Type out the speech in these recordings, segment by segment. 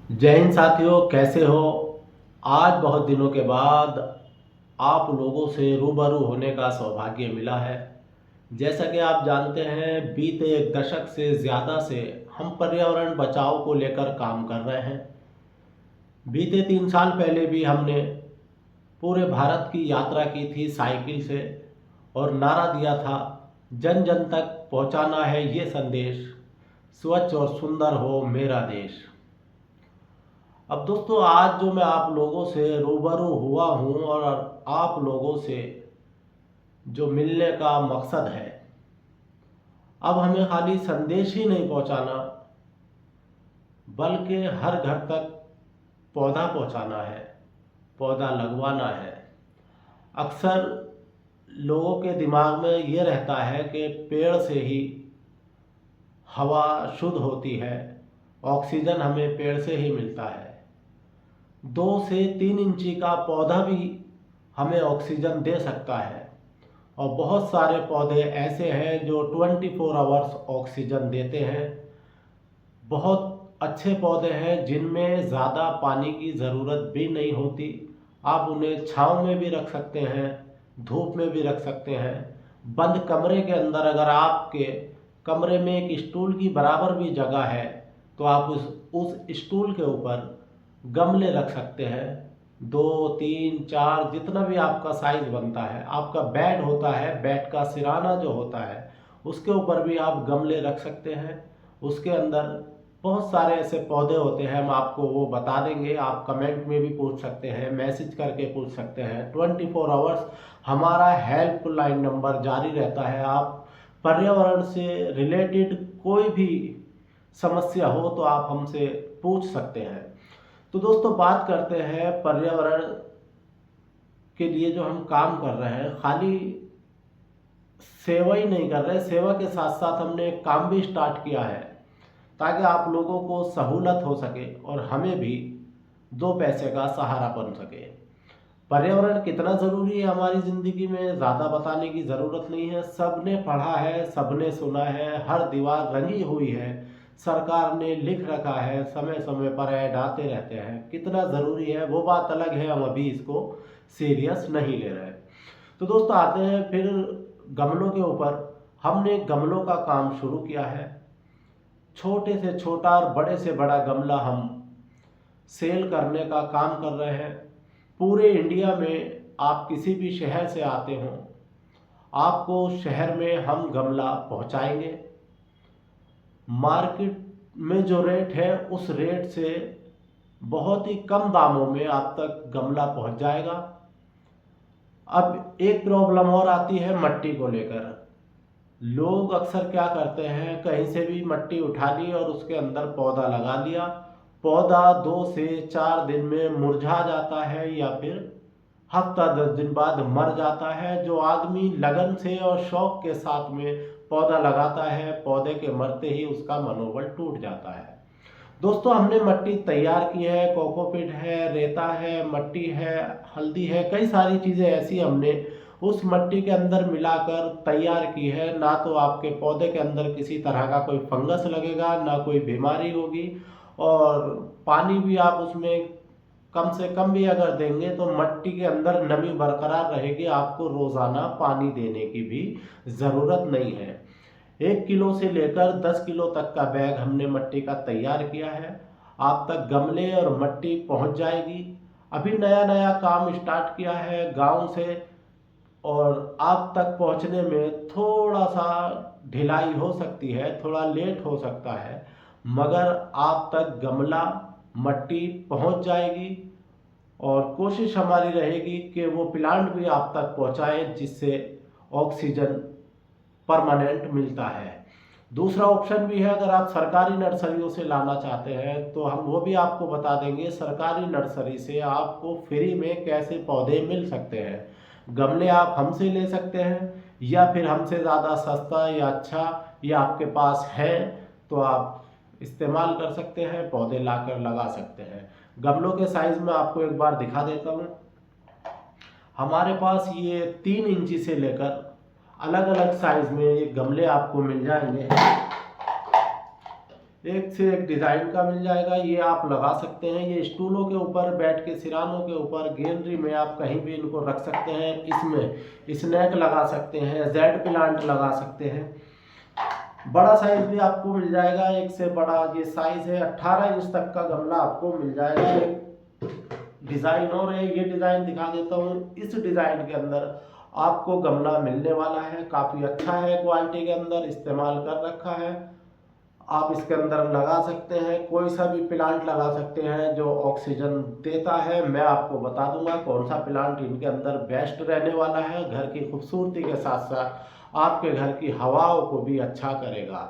जय हिंद साथियों, कैसे हो। आज बहुत दिनों के बाद आप लोगों से रूबरू होने का सौभाग्य मिला है। जैसा कि आप जानते हैं, बीते एक दशक से ज़्यादा से हम पर्यावरण बचाव को लेकर काम कर रहे हैं। बीते 3 साल पहले भी हमने पूरे भारत की यात्रा की थी साइकिल से, और नारा दिया था, जन जन तक पहुंचाना है ये संदेश, स्वच्छ और सुंदर हो मेरा देश। अब दोस्तों, आज जो मैं आप लोगों से रूबरू हुआ हूँ और आप लोगों से जो मिलने का मकसद है, अब हमें खाली संदेश ही नहीं पहुँचाना, बल्कि हर घर तक पौधा पहुँचाना है, पौधा लगवाना है। अक्सर लोगों के दिमाग में ये रहता है कि पेड़ से ही हवा शुद्ध होती है, ऑक्सीजन हमें पेड़ से ही मिलता है। 2 से 3 इंची का पौधा भी हमें ऑक्सीजन दे सकता है, और बहुत सारे पौधे ऐसे हैं जो 24 आवर्स ऑक्सीजन देते हैं। बहुत अच्छे पौधे हैं जिनमें ज़्यादा पानी की ज़रूरत भी नहीं होती। आप उन्हें छांव में भी रख सकते हैं, धूप में भी रख सकते हैं। बंद कमरे के अंदर अगर आपके कमरे में एक स्टूल की बराबर भी जगह है, तो आप उस स्टूल के ऊपर गमले रख सकते हैं। 2, 3, 4 जितना भी आपका साइज बनता है। आपका बेड होता है, बेड का सिराना जो होता है, उसके ऊपर भी आप गमले रख सकते हैं। उसके अंदर बहुत सारे ऐसे पौधे होते हैं, हम आपको वो बता देंगे। आप कमेंट में भी पूछ सकते हैं, मैसेज करके पूछ सकते हैं। 24 आवर्स हमारा हेल्पलाइन नंबर जारी रहता है। आप पर्यावरण से रिलेटेड कोई भी समस्या हो तो आप हमसे पूछ सकते हैं। तो दोस्तों, बात करते हैं पर्यावरण के लिए जो हम काम कर रहे हैं। खाली सेवा ही नहीं कर रहे, सेवा के साथ साथ हमने एक काम भी स्टार्ट किया है, ताकि आप लोगों को सहूलत हो सके और हमें भी 2 पैसे का सहारा बन सके। पर्यावरण कितना ज़रूरी है हमारी ज़िंदगी में, ज़्यादा बताने की ज़रूरत नहीं है। सबने पढ़ा है, सबने सुना है, हर दीवार रंगी हुई है, सरकार ने लिख रखा है, समय समय पर ऐड आते रहते हैं। कितना ज़रूरी है वो बात अलग है, हम अभी इसको सीरियस नहीं ले रहे। तो दोस्तों, आते हैं फिर गमलों के ऊपर। हमने गमलों का काम शुरू किया है। छोटे से छोटा और बड़े से बड़ा गमला हम सेल करने का काम कर रहे हैं। पूरे इंडिया में आप किसी भी शहर से आते हो, आपको शहर में हम गमला पहुंचाएंगे। मार्केट में जो रेट है उस रेट से बहुत ही कम दामों में आप तक गमला पहुंच जाएगा। अब एक प्रॉब्लम और आती है मट्टी को लेकर। लोग अक्सर क्या करते हैं, कहीं से भी मट्टी उठा ली और उसके अंदर पौधा लगा दिया। पौधा 2 से 4 दिन में मुरझा जाता है, या फिर हफ्ता 10 दिन बाद मर जाता है। जो आदमी लगन से और शौक के साथ में पौधा लगाता है, पौधे के मरते ही उसका मनोबल टूट जाता है। दोस्तों, हमने मट्टी तैयार की है, कोकोपीट है, रेता है, मट्टी है, हल्दी है, कई सारी चीज़ें ऐसी हमने उस मट्टी के अंदर मिलाकर तैयार की है। ना तो आपके पौधे के अंदर किसी तरह का कोई फंगस लगेगा, ना कोई बीमारी होगी, और पानी भी आप उसमें कम से कम भी अगर देंगे तो मट्टी के अंदर नमी बरकरार रहेगी। आपको रोज़ाना पानी देने की भी ज़रूरत नहीं है। 1 किलो से लेकर 10 किलो तक का बैग हमने मट्टी का तैयार किया है। आप तक गमले और मट्टी पहुंच जाएगी। अभी नया नया काम स्टार्ट किया है गांव से, और आप तक पहुंचने में थोड़ा सा ढिलाई हो सकती है, थोड़ा लेट हो सकता है, मगर आप तक गमला मट्टी पहुंच जाएगी। और कोशिश हमारी रहेगी कि वो प्लांट भी आप तक पहुंचाएं, जिससे ऑक्सीजन परमानेंट मिलता है। दूसरा ऑप्शन भी है, अगर आप सरकारी नर्सरियों से लाना चाहते हैं तो हम वो भी आपको बता देंगे। सरकारी नर्सरी से आपको फ्री में कैसे पौधे मिल सकते हैं। गमले आप हमसे ले सकते हैं, या फिर हमसे ज़्यादा सस्ता या अच्छा या आपके पास है तो आप इस्तेमाल कर सकते हैं, पौधे लाकर लगा सकते हैं। गमलों के साइज में आपको एक बार दिखा देता हूँ। हमारे पास ये 3 इंची से लेकर अलग अलग साइज में ये गमले आपको मिल जाएंगे। एक से एक डिज़ाइन का मिल जाएगा। ये आप लगा सकते हैं, ये स्टूलों के ऊपर बैठ के, सिरानों के ऊपर, गैलरी में आप कहीं भी इनको रख सकते हैं। इसमें स्नैक लगा सकते हैं, जेड प्लांट लगा सकते हैं। बड़ा साइज भी आपको मिल जाएगा, एक से बड़ा ये साइज है 18 इंच तक का गमला आपको मिल जाएगा। एक डिज़ाइन और है, ये डिज़ाइन दिखा देता हूँ। इस डिज़ाइन के अंदर आपको गमला मिलने वाला है, काफ़ी अच्छा है, क्वालिटी के अंदर इस्तेमाल कर रखा है। आप इसके अंदर लगा सकते हैं, कोई सा भी प्लांट लगा सकते हैं जो ऑक्सीजन देता है। मैं आपको बता दूंगा कौन सा प्लांट इनके अंदर बेस्ट रहने वाला है, घर की खूबसूरती के साथ साथ आपके घर की हवाओं को भी अच्छा करेगा।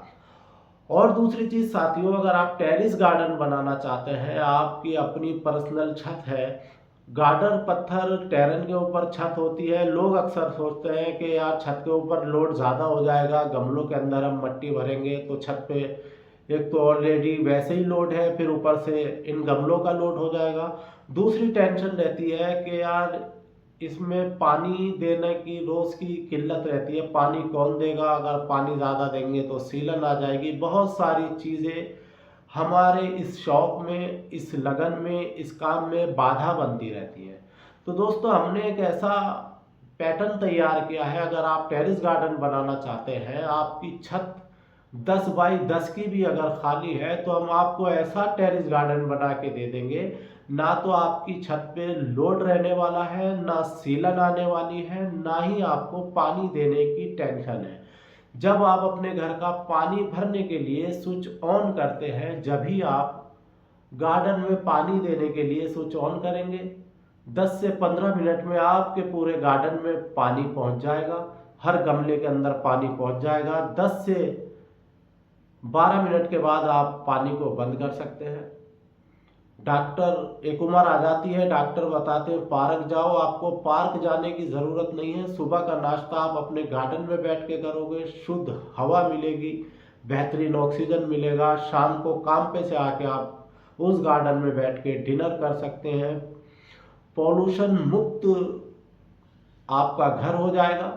और दूसरी चीज़ साथियों, अगर आप टेरेस गार्डन बनाना चाहते हैं, आपकी अपनी पर्सनल छत है, गार्डन पत्थर टेरेन के ऊपर छत होती है, लोग अक्सर सोचते हैं कि यार छत के ऊपर लोड ज़्यादा हो जाएगा, गमलों के अंदर हम मिट्टी भरेंगे तो छत पे एक तो ऑलरेडी वैसे ही लोड है, फिर ऊपर से इन गमलों का लोड हो जाएगा। दूसरी टेंशन रहती है कि यार इसमें पानी देने की रोज़ की किल्लत रहती है, पानी कौन देगा, अगर पानी ज़्यादा देंगे तो सीलन आ जाएगी। बहुत सारी चीज़ें हमारे इस शौक में, इस लगन में, इस काम में बाधा बनती रहती है। तो दोस्तों, हमने एक ऐसा पैटर्न तैयार किया है, अगर आप टेरेस गार्डन बनाना चाहते हैं, आपकी छत 10 बाई 10 की भी अगर खाली है, तो हम आपको ऐसा टेरेस गार्डन बना के दे देंगे, ना तो आपकी छत पे लोड रहने वाला है, ना सीलन आने वाली है, ना ही आपको पानी देने की टेंशन है। जब आप अपने घर का पानी भरने के लिए स्विच ऑन करते हैं, जब ही आप गार्डन में पानी देने के लिए स्विच ऑन करेंगे, 10 से 15 मिनट में आपके पूरे गार्डन में पानी पहुंच जाएगा, हर गमले के अंदर पानी पहुंच जाएगा। 10 से 12 मिनट के बाद आप पानी को बंद कर सकते हैं। डॉक्टर, एक उम्र आ जाती है, डॉक्टर बताते हैं पार्क जाओ, आपको पार्क जाने की ज़रूरत नहीं है। सुबह का नाश्ता आप अपने गार्डन में बैठ के करोगे, शुद्ध हवा मिलेगी, बेहतरीन ऑक्सीजन मिलेगा। शाम को काम पे से आके आप उस गार्डन में बैठ के डिनर कर सकते हैं। पॉल्यूशन मुक्त आपका घर हो जाएगा,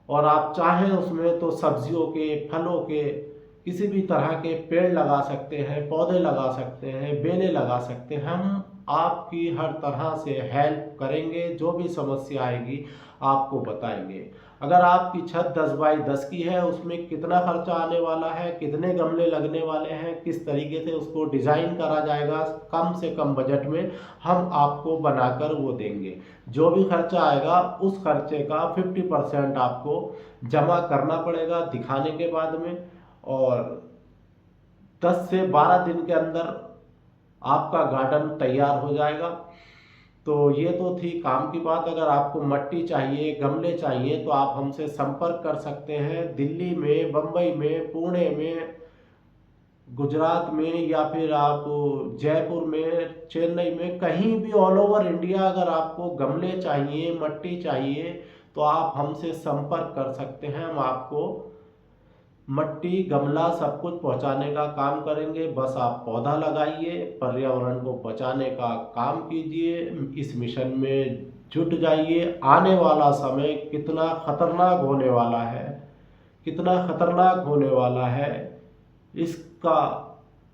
और आप चाहें उसमें तो सब्जियों के, फलों के, किसी भी तरह के पेड़ लगा सकते हैं, पौधे लगा सकते हैं, बेलें लगा सकते हैं। हम आपकी हर तरह से हेल्प करेंगे, जो भी समस्या आएगी आपको बताएंगे। अगर आपकी छत 10 बाई 10 की है, उसमें कितना खर्चा आने वाला है, कितने गमले लगने वाले हैं, किस तरीके से उसको डिज़ाइन करा जाएगा, कम से कम बजट में हम आपको बनाकर वो देंगे। जो भी खर्चा आएगा उस खर्चे का 50% आपको जमा करना पड़ेगा दिखाने के बाद में, और 10 से 12 दिन के अंदर आपका गार्डन तैयार हो जाएगा। तो ये तो थी काम की बात। अगर आपको मिट्टी चाहिए, गमले चाहिए, तो आप हमसे संपर्क कर सकते हैं। दिल्ली में, बम्बई में, पुणे में, गुजरात में, या फिर आप जयपुर में, चेन्नई में, कहीं भी ऑल ओवर इंडिया अगर आपको गमले चाहिए, मिट्टी चाहिए, तो आप हमसे संपर्क कर सकते हैं। हम आपको मिट्टी, गमला सब कुछ पहुंचाने का काम करेंगे। बस आप पौधा लगाइए, पर्यावरण को बचाने का काम कीजिए, इस मिशन में जुट जाइए। आने वाला समय कितना खतरनाक होने वाला है, कितना खतरनाक होने वाला है, इसका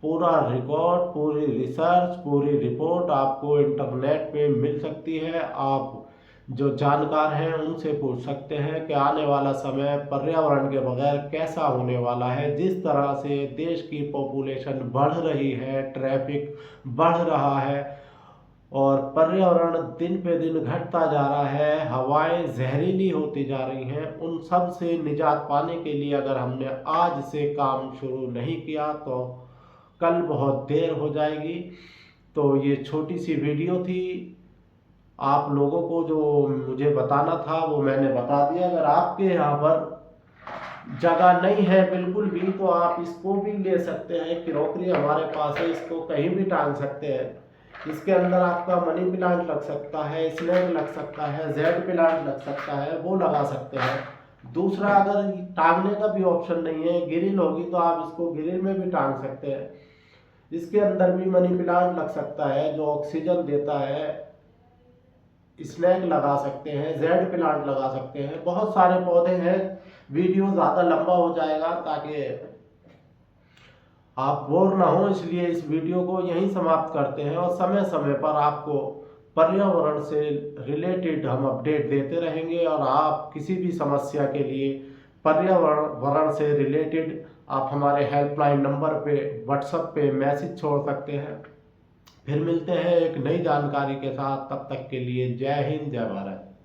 पूरा रिकॉर्ड, पूरी रिसर्च, पूरी रिपोर्ट आपको इंटरनेट पे मिल सकती है। आप जो जानकार हैं उनसे पूछ सकते हैं कि आने वाला समय पर्यावरण के बगैर कैसा होने वाला है। जिस तरह से देश की पॉपुलेशन बढ़ रही है, ट्रैफिक बढ़ रहा है, और पर्यावरण दिन पे दिन घटता जा रहा है, हवाएं जहरीली होती जा रही हैं, उन सब से निजात पाने के लिए अगर हमने आज से काम शुरू नहीं किया तो कल बहुत देर हो जाएगी। तो ये छोटी सी वीडियो थी, आप लोगों को जो मुझे बताना था वो मैंने बता दिया। अगर आपके यहाँ पर जगह नहीं है बिल्कुल भी, तो आप इसको भी ले सकते हैं। क्रॉकरी हमारे पास है, इसको कहीं भी टांग सकते हैं। इसके अंदर आपका मनी प्लांट लग सकता है, स्नेक लग सकता है, जेड प्लांट लग सकता है, वो लगा सकते हैं। दूसरा, अगर टांगने का भी ऑप्शन नहीं है, ग्रिल होगी, तो आप इसको ग्रिल में भी टांग सकते हैं। इसके अंदर भी मनी प्लांट लग सकता है जो ऑक्सीजन देता है, स्नेक लगा सकते हैं, जेड प्लांट लगा सकते हैं, बहुत सारे पौधे हैं। वीडियो ज़्यादा लंबा हो जाएगा, ताकि आप बोर ना हो, इसलिए इस वीडियो को यहीं समाप्त करते हैं और समय समय पर आपको पर्यावरण से रिलेटेड हम अपडेट देते रहेंगे। और आप किसी भी समस्या के लिए पर्यावरण से रिलेटेड आप हमारे हेल्पलाइन नंबर पे व्हाट्सएप पे मैसेज छोड़ सकते हैं। फिर मिलते हैं एक नई जानकारी के साथ, तब तक के लिए जय हिंद जय भारत।